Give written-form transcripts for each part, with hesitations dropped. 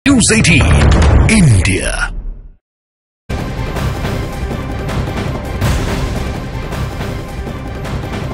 News 18 India।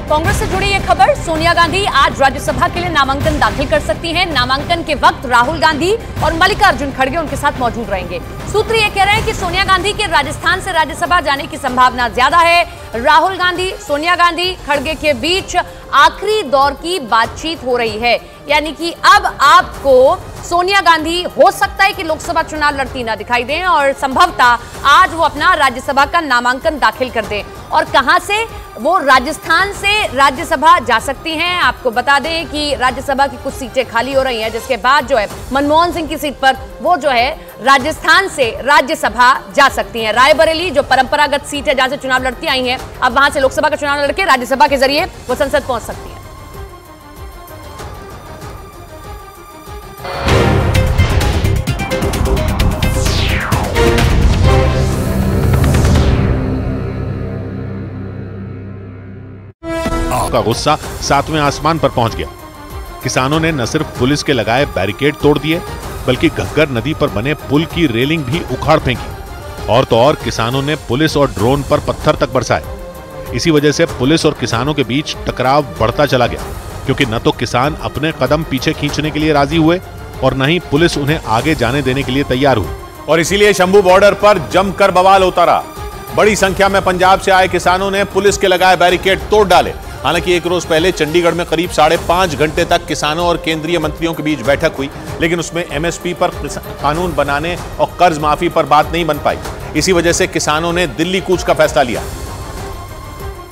Congress से जुड़ी ये खबर, सोनिया गांधी आज राज्यसभा के लिए नामांकन दाखिल कर सकती हैं। नामांकन के वक्त राहुल गांधी और मल्लिकार्जुन खड़गे उनके साथ मौजूद रहेंगे। सूत्र ये कह रहे हैं कि सोनिया गांधी के राजस्थान से राज्यसभा जाने की संभावना ज्यादा है। राहुल गांधी, सोनिया गांधी, खड़गे के बीच आखिरी दौर की बातचीत हो रही है, यानी कि अब आपको सोनिया गांधी हो सकता है कि लोकसभा चुनाव लड़ती ना दिखाई दें और संभवतः आज वो अपना राज्यसभा का नामांकन दाखिल कर दें। और कहां से वो राजस्थान से राज्यसभा जा सकती हैं? आपको बता दें कि राज्यसभा की कुछ सीटें खाली हो रही हैं, जिसके बाद जो है मनमोहन सिंह की सीट पर वो जो है राजस्थान से राज्यसभा जा सकती हैं। रायबरेली जो परंपरागत सीट है जहां से चुनाव लड़ती आई हैं, अब वहां से लोकसभा का चुनाव लड़के राज्यसभा के जरिए वो संसद पहुंच सकती है। का गुस्सा सातवें आसमान पर पहुंच गया। किसानों ने न सिर्फ पुलिस के लगाए बैरिकेड तोड़ दिए, बल्कि घग्गर नदी पर बने पुल की रेलिंग भी उखाड़ फेंकी। और तो और किसानों ने पुलिस और ड्रोन पर पत्थर तक बरसाए। इसी वजह से पुलिस और किसानों के बीच टकराव बढ़ता चला गया, क्योंकि न तो किसान अपने कदम पीछे खींचने के लिए राजी हुए और न ही पुलिस उन्हें आगे जाने देने के लिए तैयार हुई। और इसीलिए शंभू बॉर्डर पर जमकर बवाल होता रहा। बड़ी संख्या में पंजाब से आए किसानों ने पुलिस के लगाए बैरिकेड तोड़ डाले। हालांकि एक रोज पहले चंडीगढ़ में करीब 5.5 घंटे तक किसानों और केंद्रीय मंत्रियों के बीच बैठक हुई, लेकिन उसमें एमएसपी पर कानून बनाने और कर्ज माफी पर बात नहीं बन पाई। इसी वजह से किसानों ने दिल्ली कूच का फैसला लिया।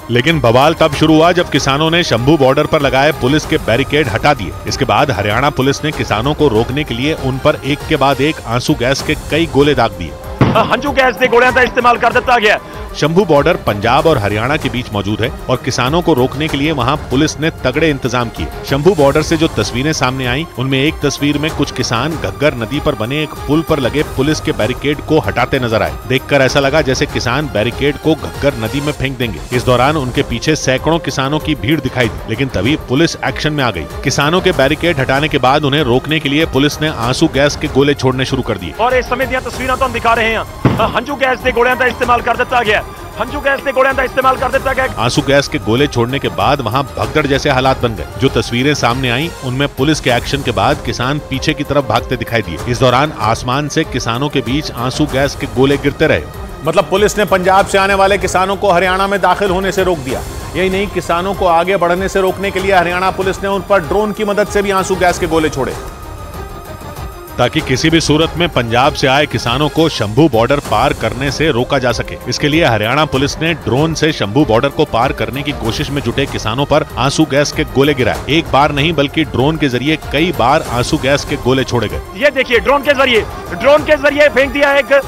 लेकिन बवाल तब शुरू हुआ जब किसानों ने शंभू बॉर्डर पर लगाए पुलिस के बैरिकेड हटा दिए। इसके बाद हरियाणा पुलिस ने किसानों को रोकने के लिए उन पर एक के बाद एक आंसू गैस के कई गोले दाग दिए। हंजू गैस के गोलियां का इस्तेमाल कर दिया गया। शंभू बॉर्डर पंजाब और हरियाणा के बीच मौजूद है और किसानों को रोकने के लिए वहां पुलिस ने तगड़े इंतजाम किए। शंभू बॉर्डर से जो तस्वीरें सामने आई, उनमें एक तस्वीर में कुछ किसान घग्गर नदी पर बने एक पुल पर लगे पुलिस के बैरिकेड को हटाते नजर आए। देखकर ऐसा लगा जैसे किसान बैरिकेड को घग्गर नदी में फेंक देंगे। इस दौरान उनके पीछे सैकड़ों किसानों की भीड़ दिखाई दी, लेकिन तभी पुलिस एक्शन में आ गई। किसानों के बैरिकेड हटाने के बाद उन्हें रोकने के लिए पुलिस ने आंसू गैस के गोले छोड़ने शुरू कर दिए। और इस समय दी तस्वीरें तो हम दिखा रहे हैं। हंजू गैस के गोलियां का इस्तेमाल कर दिया गया। हंजू गैस के गोलियां का इस्तेमाल कर दिया गया। आंसू गैस के गोले छोड़ने के बाद वहां भगदड़ जैसे हालात बन गए। जो तस्वीरें सामने आई, उनमें पुलिस के एक्शन के बाद किसान पीछे की तरफ भागते दिखाई दिए। इस दौरान आसमान से किसानों के बीच आंसू गैस के गोले गिरते रहे। मतलब पुलिस ने पंजाब से आने वाले किसानों को हरियाणा में दाखिल होने से रोक दिया। यही नहीं, किसानों को आगे बढ़ने से रोकने के लिए हरियाणा पुलिस ने उन पर ड्रोन की मदद से भी आंसू गैस के गोले छोड़े, ताकि किसी भी सूरत में पंजाब से आए किसानों को शंभू बॉर्डर पार करने से रोका जा सके। इसके लिए हरियाणा पुलिस ने ड्रोन से शंभू बॉर्डर को पार करने की कोशिश में जुटे किसानों पर आंसू गैस के गोले गिराए। एक बार नहीं बल्कि ड्रोन के जरिए कई बार आंसू गैस के गोले छोड़े गए। ये देखिए, ड्रोन के जरिए फेंक दिया। एक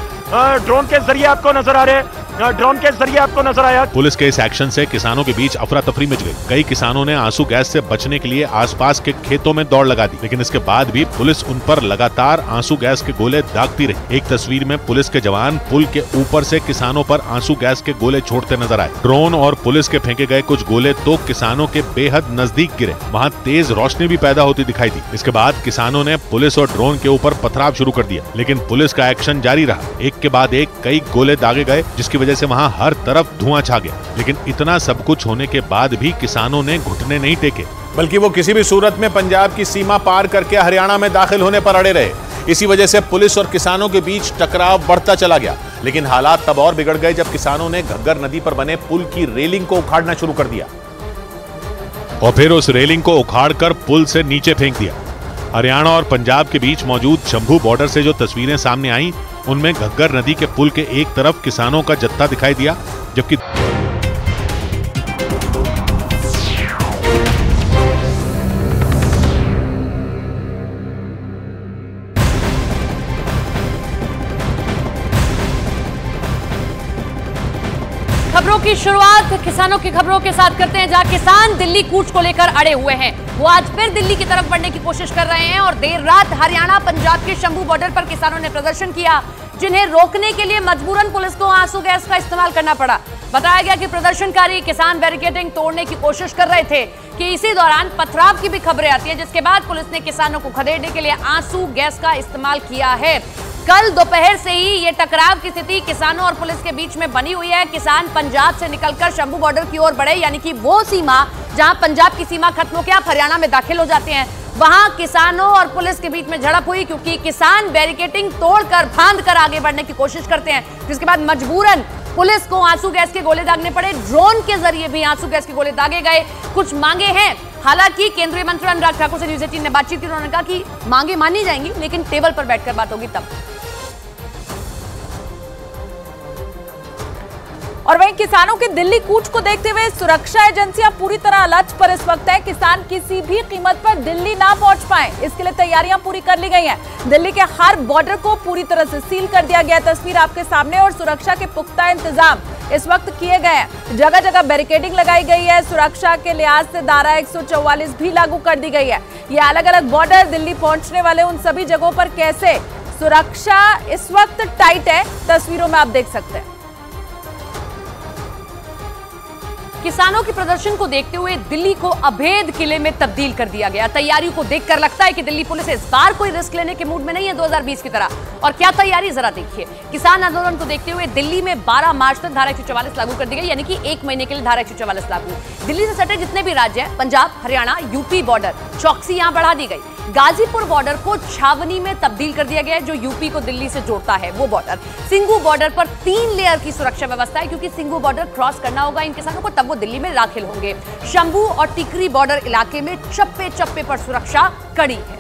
ड्रोन के जरिए आपको नजर आ रहे हैं, ड्रोन के जरिए आपको नजर आया। पुलिस के इस एक्शन से किसानों के बीच अफरा तफरी मच गई। कई किसानों ने आंसू गैस से बचने के लिए आसपास के खेतों में दौड़ लगा दी, लेकिन इसके बाद भी पुलिस उन पर लगातार आंसू गैस के गोले दागती रही। एक तस्वीर में पुलिस के जवान पुल के ऊपर से किसानों पर आंसू गैस के गोले छोड़ते नजर आए। ड्रोन और पुलिस के फेंके गए कुछ गोले तो किसानों के बेहद नजदीक गिरे। वहाँ तेज रोशनी भी पैदा होती दिखाई दी। इसके बाद किसानों ने पुलिस और ड्रोन के ऊपर पथराव शुरू कर दिया, लेकिन पुलिस का एक्शन जारी रहा। एक के बाद एक कई गोले दागे गए, जिसकी वजह से वहाँ हर तरफ धुआं छा गया। लेकिन इतना सब कुछ होने के बाद भी किसानों ने घुटने नहीं टेके, बल्कि वो किसी भी सूरत में पंजाब की सीमा पार करके हरियाणा में दाखिल होने पर अड़े रहे। इसी वजह से पुलिस और किसानों के बीच टकराव बढ़ता चला गया। लेकिन हालात तब और बिगड़ गए जब किसानों ने घग्गर नदी पर बने पुल की रेलिंग को उखाड़ना शुरू कर दिया और फिर उस रेलिंग को उखाड़कर पुल से नीचे फेंक दिया। हरियाणा और पंजाब के बीच मौजूद शंभू बॉर्डर से जो तस्वीरें सामने आई, उनमें घग्गर नदी के पुल के एक तरफ किसानों का जत्था दिखाई दिया, जबकि खबरों की शुरुआत किसानों की खबरों के साथ करते हैं, जहां किसान दिल्ली कूच को लेकर अड़े हुए हैं। वो आज फिर दिल्ली की तरफ बढ़ने की कोशिश कर रहे हैं और देर रात हरियाणा पंजाब के शंभू बॉर्डर पर किसानों ने प्रदर्शन किया। जिन्हें रोकने के लिए मजबूरन पुलिस को आंसू गैस का इस्तेमाल करना पड़ा। बताया गया कि प्रदर्शनकारी किसान बैरिकेडिंग तोड़ने की कोशिश कर रहे थे कि इसी दौरान पथराव की भी खबरें आती है, जिसके बाद पुलिस ने किसानों को खदेड़ने के लिए आंसू गैस का इस्तेमाल किया है। कल दोपहर से ही ये टकराव की स्थिति किसानों और पुलिस के बीच में बनी हुई है। किसान पंजाब से निकलकर शंभू बॉर्डर की ओर बढ़े, यानी कि वो सीमा जहां पंजाब की सीमा खत्म होकर आप हरियाणा में दाखिल हो जाते हैं, वहां किसानों और पुलिस के बीच में झड़प हुई, क्योंकि किसान बैरिकेडिंग तोड़कर फांद कर आगे बढ़ने की कोशिश करते हैं, जिसके बाद मजबूरन पुलिस को आंसू गैस के गोले दागने पड़े। ड्रोन के जरिए भी आंसू गैस के गोले दागे गए। कुछ मांगे हैं, हालांकि केंद्रीय मंत्री अनुराग ठाकुर से न्यूज 18 ने बातचीत की। उन्होंने कहा कि मांगे मानी जाएंगी, लेकिन टेबल पर बैठकर बात होगी तब। और वहीं किसानों के दिल्ली कूच को देखते हुए सुरक्षा एजेंसियां पूरी तरह अलर्ट पर इस वक्त है। किसान किसी भी कीमत पर दिल्ली ना पहुंच पाए, इसके लिए तैयारियां पूरी कर ली गई हैं। दिल्ली के हर बॉर्डर को पूरी तरह से सील कर दिया गया। तस्वीर आपके सामने और सुरक्षा के पुख्ता इंतजाम इस वक्त किए गए हैं। जगह जगह बैरिकेडिंग लगाई गई है। सुरक्षा के लिहाज से धारा 144 भी लागू कर दी गई है। ये अलग अलग बॉर्डर दिल्ली पहुंचने वाले उन सभी जगहों पर कैसे सुरक्षा इस वक्त टाइट है, तस्वीरों में आप देख सकते हैं। किसानों के प्रदर्शन को देखते हुए दिल्ली को अभेद किले में तब्दील कर दिया गया। तैयारियों को देखकर लगता है कि दिल्ली पुलिस इस बार कोई रिस्क लेने के मूड में नहीं है 2020 की तरह। और क्या तैयारी जरा देखिए। किसान आंदोलन को देखते हुए दिल्ली में 12 मार्च तक धारा 144 लागू कर दी गई, यानी कि 1 महीने के लिए धारा 144 लागू। दिल्ली से सटे जितने भी राज्य हैं, पंजाब, हरियाणा, यूपी बॉर्डर, चौकसी यहां बढ़ा दी गई। गाजीपुर बॉर्डर को छावनी में तब्दील कर दिया गया है, जो यूपी को दिल्ली से जोड़ता है वो बॉर्डर। सिंघू बॉर्डर पर 3 लेयर की सुरक्षा व्यवस्था है, क्योंकि सिंघू बॉर्डर क्रॉस करना होगा इन किसानों को, तब वो दिल्ली में दाखिल होंगे। शंभू और टिकरी बॉर्डर इलाके में चप्पे चप्पे पर सुरक्षा कड़ी है।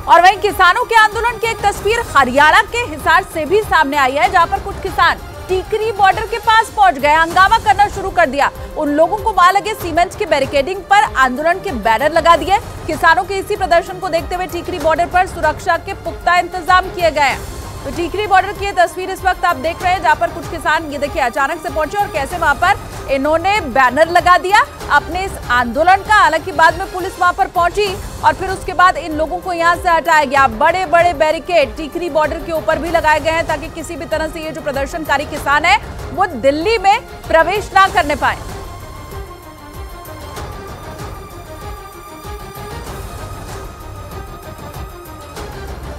और वहीं किसानों के आंदोलन की एक तस्वीर हरियाणा के हिसार से भी सामने आई है, जहां पर कुछ किसान टीकरी बॉर्डर के पास पहुंच गए, हंगामा करना शुरू कर दिया। उन लोगों को वहां लगे सीमेंट की बैरिकेडिंग पर आंदोलन के बैनर लगा दिए। किसानों के इसी प्रदर्शन को देखते हुए टीकरी बॉर्डर पर सुरक्षा के पुख्ता इंतजाम किए गए हैं। तो टीकरी बॉर्डर की ये तस्वीर इस वक्त आप देख रहे हैं, जहां पर कुछ किसान ये देखिए अचानक से पहुंचे और कैसे वहां पर इन्होंने बैनर लगा दिया अपने इस आंदोलन का। हालांकि बाद में पुलिस वहां पर पहुंची और फिर उसके बाद इन लोगों को यहां से हटाया गया। बड़े बड़े बैरिकेड टीकरी बॉर्डर के ऊपर भी लगाए गए हैं, ताकि किसी भी तरह से ये जो प्रदर्शनकारी किसान है वो दिल्ली में प्रवेश ना करने पाए।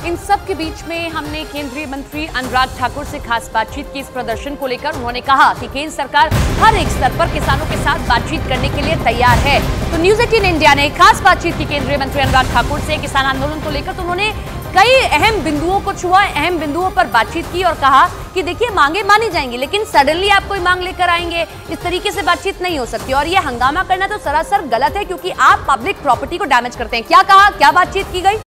इन सब के बीच में हमने केंद्रीय मंत्री अनुराग ठाकुर से खास बातचीत की इस प्रदर्शन को लेकर। उन्होंने कहा कि केंद्र सरकार हर एक स्तर पर किसानों के साथ बातचीत करने के लिए तैयार है। तो न्यूज 18 इंडिया ने खास बातचीत की केंद्रीय मंत्री अनुराग ठाकुर से किसान आंदोलन को लेकर। तो उन्होंने कई अहम बिंदुओं को छुआ, अहम बिंदुओं पर बातचीत की और कहा कि देखिए मांगे मानी जाएंगी, लेकिन सडनली आप कोई मांग लेकर आएंगे, इस तरीके से बातचीत नहीं हो सकती। और ये हंगामा करना तो सरासर गलत है, क्योंकि आप पब्लिक प्रॉपर्टी को डैमेज करते हैं। क्या कहा, क्या बातचीत की गई,